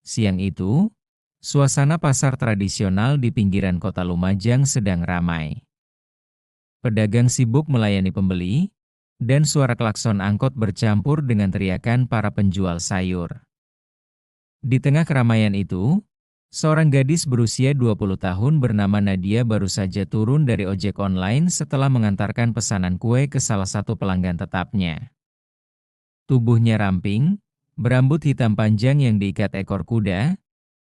Siang itu, suasana pasar tradisional di pinggiran kota Lumajang sedang ramai. Pedagang sibuk melayani pembeli, dan suara klakson angkot bercampur dengan teriakan para penjual sayur. Di tengah keramaian itu, seorang gadis berusia 20 tahun bernama Nadia baru saja turun dari ojek online setelah mengantarkan pesanan kue ke salah satu pelanggan tetapnya. Tubuhnya ramping, berambut hitam panjang yang diikat ekor kuda,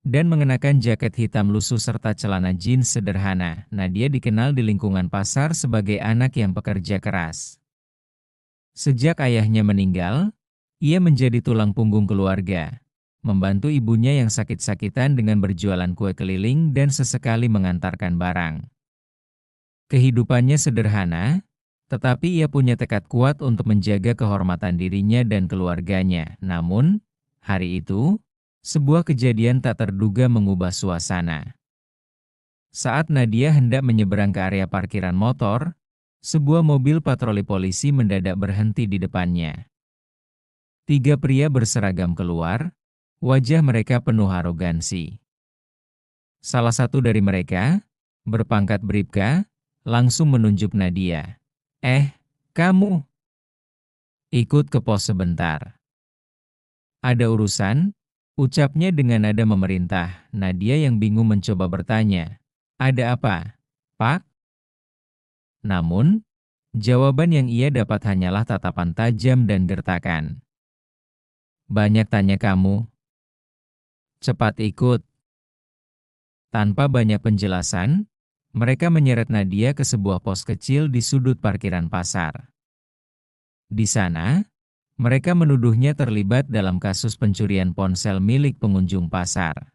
dan mengenakan jaket hitam lusuh serta celana jeans sederhana. Nadia dikenal di lingkungan pasar sebagai anak yang pekerja keras. Sejak ayahnya meninggal, ia menjadi tulang punggung keluarga, membantu ibunya yang sakit-sakitan dengan berjualan kue keliling dan sesekali mengantarkan barang. Kehidupannya sederhana, tetapi ia punya tekad kuat untuk menjaga kehormatan dirinya dan keluarganya. Namun, hari itu, sebuah kejadian tak terduga mengubah suasana. Saat Nadia hendak menyeberang ke area parkiran motor, sebuah mobil patroli polisi mendadak berhenti di depannya. Tiga pria berseragam keluar, wajah mereka penuh arogansi. Salah satu dari mereka, berpangkat Bribka, langsung menunjuk Nadia. Kamu, ikut ke pos sebentar. Ada urusan? Ucapnya dengan nada memerintah. Nadia yang bingung mencoba bertanya. Ada apa, Pak? Namun, jawaban yang ia dapat hanyalah tatapan tajam dan gertakan. Banyak tanya kamu. Cepat ikut. Tanpa banyak penjelasan, mereka menyeret Nadia ke sebuah pos kecil di sudut parkiran pasar. Di sana, mereka menuduhnya terlibat dalam kasus pencurian ponsel milik pengunjung pasar.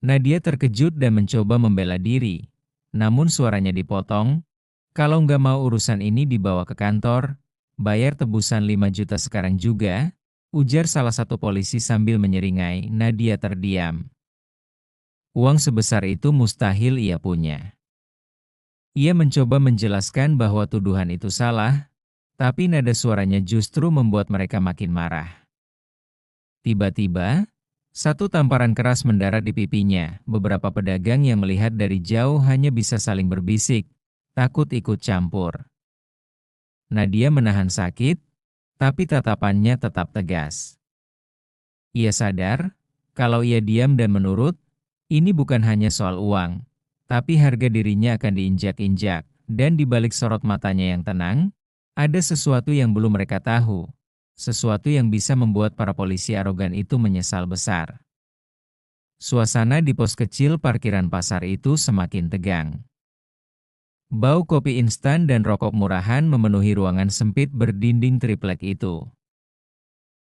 Nadia terkejut dan mencoba membela diri, namun suaranya dipotong. Kalau nggak mau urusan ini dibawa ke kantor, bayar tebusan 5 juta sekarang juga, ujar salah satu polisi sambil menyeringai. Nadia terdiam. Uang sebesar itu mustahil ia punya. Ia mencoba menjelaskan bahwa tuduhan itu salah, tapi nada suaranya justru membuat mereka makin marah. Tiba-tiba, satu tamparan keras mendarat di pipinya. Beberapa pedagang yang melihat dari jauh hanya bisa saling berbisik, takut ikut campur. Nadia menahan sakit, tapi tatapannya tetap tegas. Ia sadar, kalau ia diam dan menurut, ini bukan hanya soal uang, tapi harga dirinya akan diinjak-injak, dan di balik sorot matanya yang tenang, ada sesuatu yang belum mereka tahu, sesuatu yang bisa membuat para polisi arogan itu menyesal besar. Suasana di pos kecil parkiran pasar itu semakin tegang. Bau kopi instan dan rokok murahan memenuhi ruangan sempit berdinding triplek itu.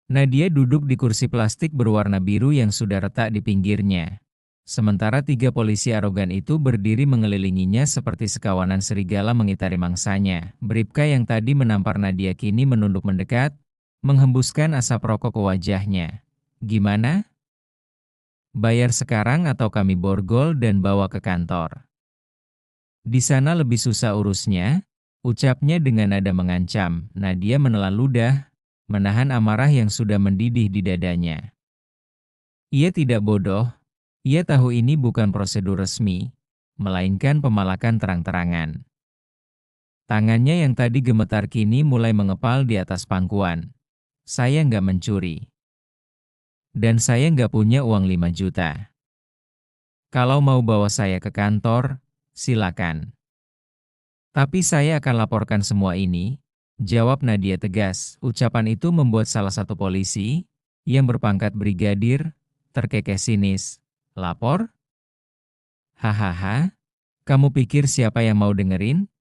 Nadia duduk di kursi plastik berwarna biru yang sudah retak di pinggirnya. Sementara tiga polisi arogan itu berdiri mengelilinginya seperti sekawanan serigala mengitari mangsanya. Bribka yang tadi menampar Nadia kini menunduk mendekat, menghembuskan asap rokok ke wajahnya. Gimana? Bayar sekarang atau kami borgol dan bawa ke kantor. Di sana lebih susah urusnya, ucapnya dengan nada mengancam. Nadia menelan ludah, menahan amarah yang sudah mendidih di dadanya. Ia tidak bodoh, ia tahu ini bukan prosedur resmi, melainkan pemalakan terang-terangan. Tangannya yang tadi gemetar kini mulai mengepal di atas pangkuan. Saya nggak mencuri. Dan saya nggak punya uang 5 juta. Kalau mau bawa saya ke kantor, silakan. Tapi saya akan laporkan semua ini, jawab Nadia tegas. Ucapan itu membuat salah satu polisi, yang berpangkat brigadir, terkekeh sinis. Lapor? Hahaha, kamu pikir siapa yang mau dengerin?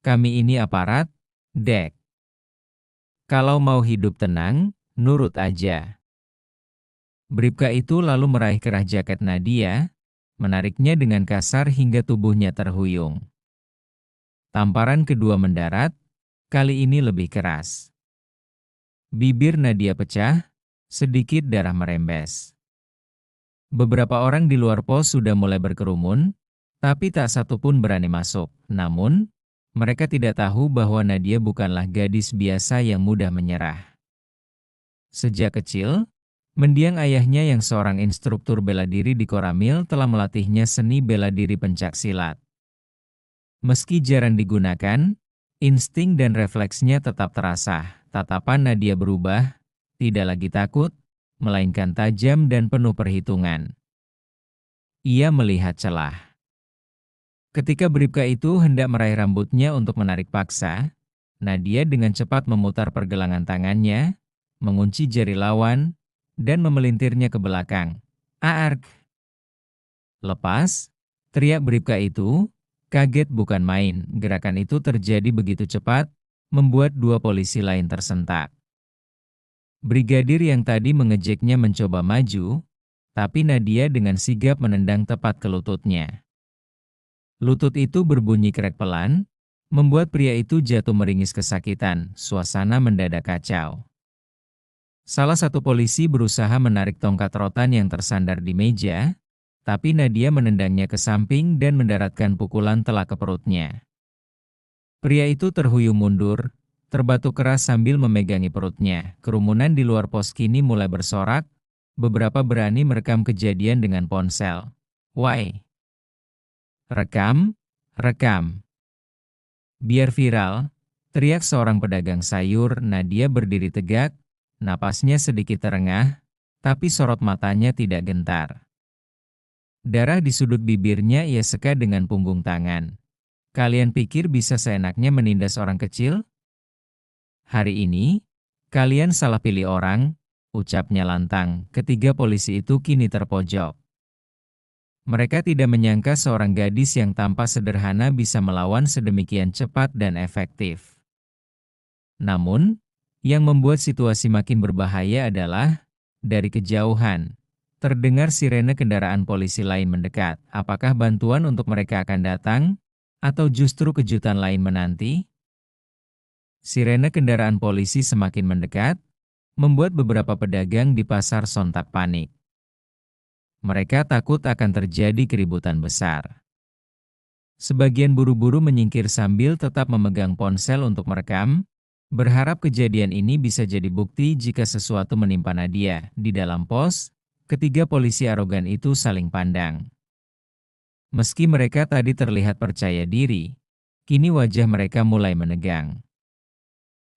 Kami ini aparat, Dek. Kalau mau hidup tenang, nurut aja. Bribka itu lalu meraih kerah jaket Nadia, menariknya dengan kasar hingga tubuhnya terhuyung. Tamparan kedua mendarat, kali ini lebih keras. Bibir Nadia pecah, sedikit darah merembes. Beberapa orang di luar pos sudah mulai berkerumun, tapi tak satu pun berani masuk. Namun, mereka tidak tahu bahwa Nadia bukanlah gadis biasa yang mudah menyerah. Sejak kecil, Mendiang ayahnya yang seorang instruktur bela diri di Koramil telah melatihnya seni bela diri pencaksilat. Meski jarang digunakan, insting dan refleksnya tetap terasa. Tatapan Nadia berubah, tidak lagi takut, melainkan tajam dan penuh perhitungan. Ia melihat celah. Ketika Bribka itu hendak meraih rambutnya untuk menarik paksa, Nadia dengan cepat memutar pergelangan tangannya, mengunci jari lawan, dan memelintirnya ke belakang. Aark! Lepas, teriak Bribka itu, kaget bukan main. Gerakan itu terjadi begitu cepat, membuat dua polisi lain tersentak. Brigadir yang tadi mengejeknya mencoba maju, tapi Nadia dengan sigap menendang tepat ke lututnya. Lutut itu berbunyi krek pelan, membuat pria itu jatuh meringis kesakitan. Suasana mendadak kacau. Salah satu polisi berusaha menarik tongkat rotan yang tersandar di meja, tapi Nadia menendangnya ke samping dan mendaratkan pukulan telak ke perutnya. Pria itu terhuyung mundur, terbatuk keras sambil memegangi perutnya. Kerumunan di luar pos kini mulai bersorak, beberapa berani merekam kejadian dengan ponsel. Why? Rekam, rekam. Biar viral, teriak seorang pedagang sayur. Nadia berdiri tegak, napasnya sedikit terengah, tapi sorot matanya tidak gentar. Darah di sudut bibirnya ia seka dengan punggung tangan. Kalian pikir bisa seenaknya menindas orang kecil? Hari ini, kalian salah pilih orang, ucapnya lantang. Ketiga polisi itu kini terpojok. Mereka tidak menyangka seorang gadis yang tampak sederhana bisa melawan sedemikian cepat dan efektif. Namun, yang membuat situasi makin berbahaya adalah, dari kejauhan, terdengar sirene kendaraan polisi lain mendekat. Apakah bantuan untuk mereka akan datang, atau justru kejutan lain menanti? Sirene kendaraan polisi semakin mendekat, membuat beberapa pedagang di pasar sontak panik. Mereka takut akan terjadi keributan besar. Sebagian buru-buru menyingkir sambil tetap memegang ponsel untuk merekam, berharap kejadian ini bisa jadi bukti jika sesuatu menimpa Nadia. Di dalam pos, ketiga polisi arogan itu saling pandang. Meski mereka tadi terlihat percaya diri, kini wajah mereka mulai menegang.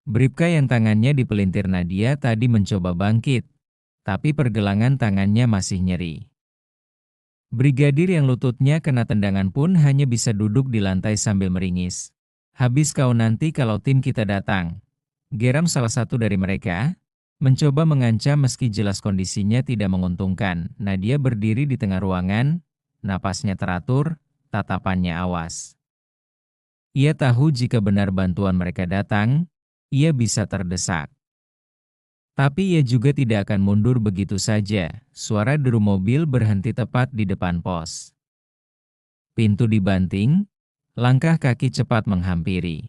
Bribka yang tangannya dipelintir Nadia tadi mencoba bangkit, tapi pergelangan tangannya masih nyeri. Brigadir yang lututnya kena tendangan pun hanya bisa duduk di lantai sambil meringis. Habis kau nanti kalau tim kita datang. Geram salah satu dari mereka, mencoba mengancam meski jelas kondisinya tidak menguntungkan. Nadia berdiri di tengah ruangan, napasnya teratur, tatapannya awas. Ia tahu jika benar bantuan mereka datang, ia bisa terdesak. Tapi ia juga tidak akan mundur begitu saja. Suara deru mobil berhenti tepat di depan pos. Pintu dibanting, langkah kaki cepat menghampiri.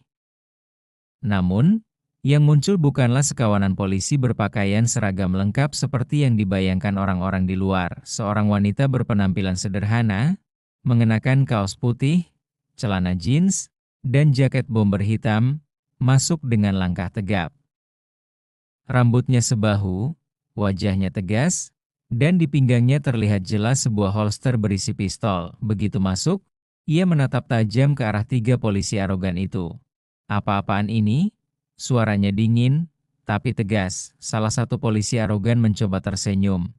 Namun, yang muncul bukanlah sekawanan polisi berpakaian seragam lengkap seperti yang dibayangkan orang-orang di luar. Seorang wanita berpenampilan sederhana, mengenakan kaos putih, celana jeans, dan jaket bomber hitam, masuk dengan langkah tegap. Rambutnya sebahu, wajahnya tegas, dan di pinggangnya terlihat jelas sebuah holster berisi pistol. Begitu masuk, ia menatap tajam ke arah tiga polisi arogan itu. Apa-apaan ini? Suaranya dingin, tapi tegas. Salah satu polisi arogan mencoba tersenyum.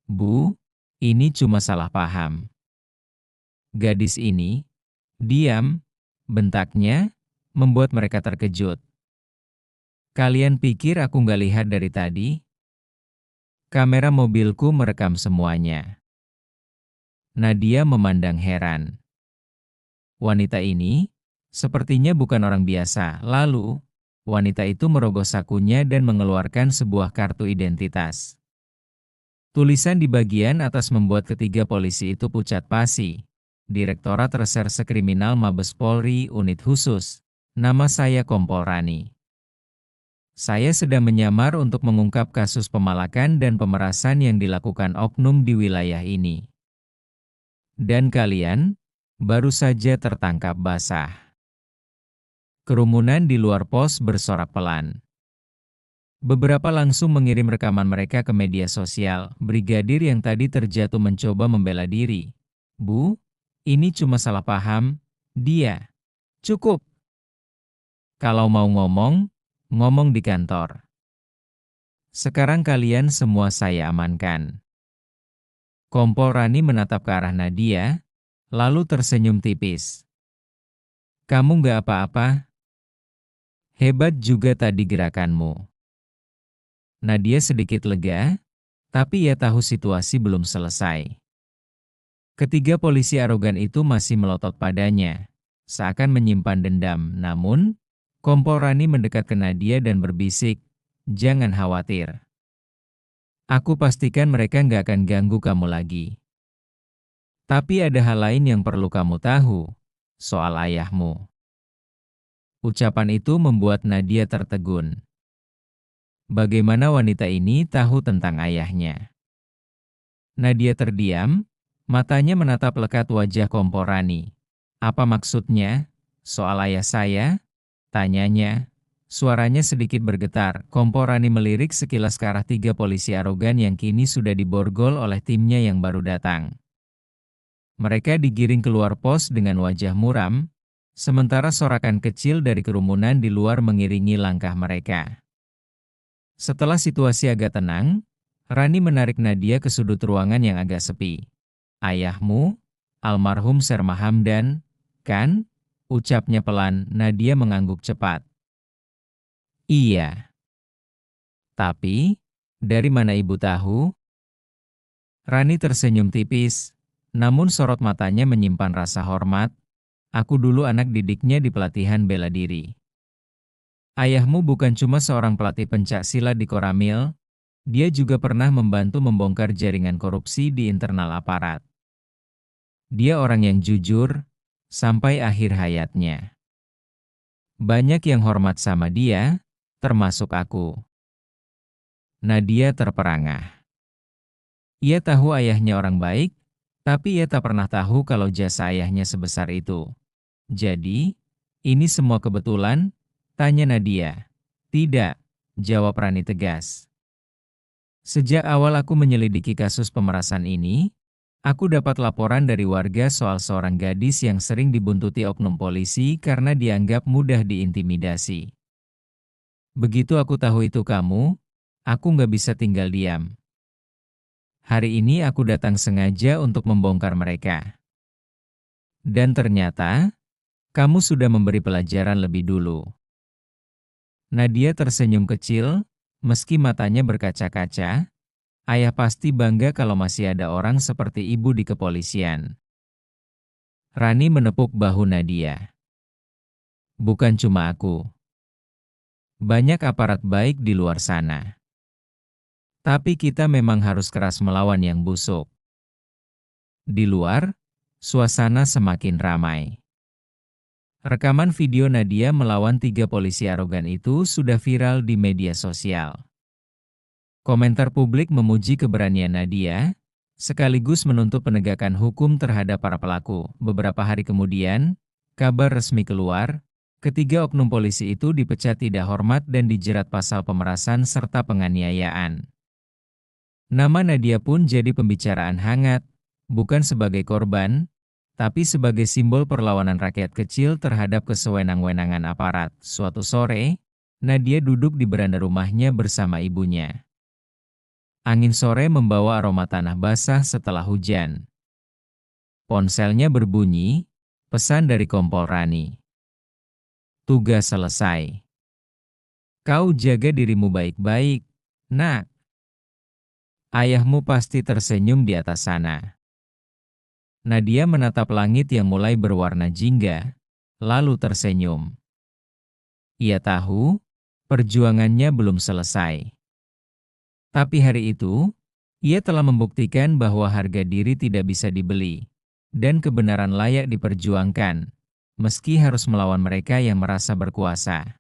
Bu, ini cuma salah paham. Gadis ini, diam, bentaknya, membuat mereka terkejut. Kalian pikir aku nggak lihat dari tadi? Kamera mobilku merekam semuanya. Nadia memandang heran. Wanita ini, sepertinya bukan orang biasa. Lalu, wanita itu merogoh sakunya dan mengeluarkan sebuah kartu identitas. Tulisan di bagian atas membuat ketiga polisi itu pucat pasi. Direktorat Reserse Kriminal Mabes Polri Unit Khusus. Nama saya Kompol Rani. Saya sedang menyamar untuk mengungkap kasus pemalakan dan pemerasan yang dilakukan oknum di wilayah ini. Dan kalian, baru saja tertangkap basah. Kerumunan di luar pos bersorak pelan. Beberapa langsung mengirim rekaman mereka ke media sosial. Brigadir yang tadi terjatuh mencoba membela diri. Bu, ini cuma salah paham. Dia. Cukup. Kalau mau ngomong, ngomong di kantor. Sekarang kalian semua saya amankan. Kompol Rani menatap ke arah Nadia, lalu tersenyum tipis. Kamu nggak apa-apa? Hebat juga tadi gerakanmu. Nadia sedikit lega, tapi ia tahu situasi belum selesai. Ketiga polisi arogan itu masih melotot padanya, seakan menyimpan dendam. Namun, Kompol Rani mendekat ke Nadia dan berbisik, jangan khawatir. Aku pastikan mereka nggak akan ganggu kamu lagi. Tapi ada hal lain yang perlu kamu tahu, soal ayahmu. Ucapan itu membuat Nadia tertegun. Bagaimana wanita ini tahu tentang ayahnya? Nadia terdiam, matanya menatap lekat wajah Kompol Rani. Apa maksudnya? Soal ayah saya? Tanyanya. Suaranya sedikit bergetar. Kompol Rani melirik sekilas ke arah tiga polisi arogan yang kini sudah diborgol oleh timnya yang baru datang. Mereka digiring keluar pos dengan wajah muram, sementara sorakan kecil dari kerumunan di luar mengiringi langkah mereka. Setelah situasi agak tenang, Rani menarik Nadia ke sudut ruangan yang agak sepi. Ayahmu, almarhum Serma Hamdan, kan? Ucapnya pelan. Nadia mengangguk cepat. Iya. Tapi, dari mana ibu tahu? Rani tersenyum tipis, namun sorot matanya menyimpan rasa hormat. Aku dulu anak didiknya di pelatihan bela diri. Ayahmu bukan cuma seorang pelatih pencak silat di Koramil, dia juga pernah membantu membongkar jaringan korupsi di internal aparat. Dia orang yang jujur, sampai akhir hayatnya. Banyak yang hormat sama dia, termasuk aku. Nadia terperangah. Ia tahu ayahnya orang baik, tapi ia tak pernah tahu kalau jasa ayahnya sebesar itu. Jadi, ini semua kebetulan? Tanya Nadia. Tidak, jawab Rani tegas. Sejak awal aku menyelidiki kasus pemerasan ini, aku dapat laporan dari warga soal seorang gadis yang sering dibuntuti oknum polisi karena dianggap mudah diintimidasi. Begitu aku tahu itu kamu, aku nggak bisa tinggal diam. Hari ini aku datang sengaja untuk membongkar mereka. Dan ternyata, kamu sudah memberi pelajaran lebih dulu. Nadia tersenyum kecil, meski matanya berkaca-kaca. Ayah pasti bangga kalau masih ada orang seperti ibu di kepolisian. Rani menepuk bahu Nadia. Bukan cuma aku. Banyak aparat baik di luar sana. Tapi kita memang harus keras melawan yang busuk. Di luar, suasana semakin ramai. Rekaman video Nadia melawan tiga polisi arogan itu sudah viral di media sosial. Komentar publik memuji keberanian Nadia, sekaligus menuntut penegakan hukum terhadap para pelaku. Beberapa hari kemudian, kabar resmi keluar, ketiga oknum polisi itu dipecat tidak hormat dan dijerat pasal pemerasan serta penganiayaan. Nama Nadia pun jadi pembicaraan hangat, bukan sebagai korban, tapi sebagai simbol perlawanan rakyat kecil terhadap kesewenang-wenangan aparat. Suatu sore, Nadia duduk di beranda rumahnya bersama ibunya. Angin sore membawa aroma tanah basah setelah hujan. Ponselnya berbunyi, pesan dari Kompol Rani. Tugas selesai. Kau jaga dirimu baik-baik, nak. Ayahmu pasti tersenyum di atas sana. Nadia menatap langit yang mulai berwarna jingga, lalu tersenyum. Ia tahu, perjuangannya belum selesai. Tapi hari itu, ia telah membuktikan bahwa harga diri tidak bisa dibeli, dan kebenaran layak diperjuangkan, meski harus melawan mereka yang merasa berkuasa.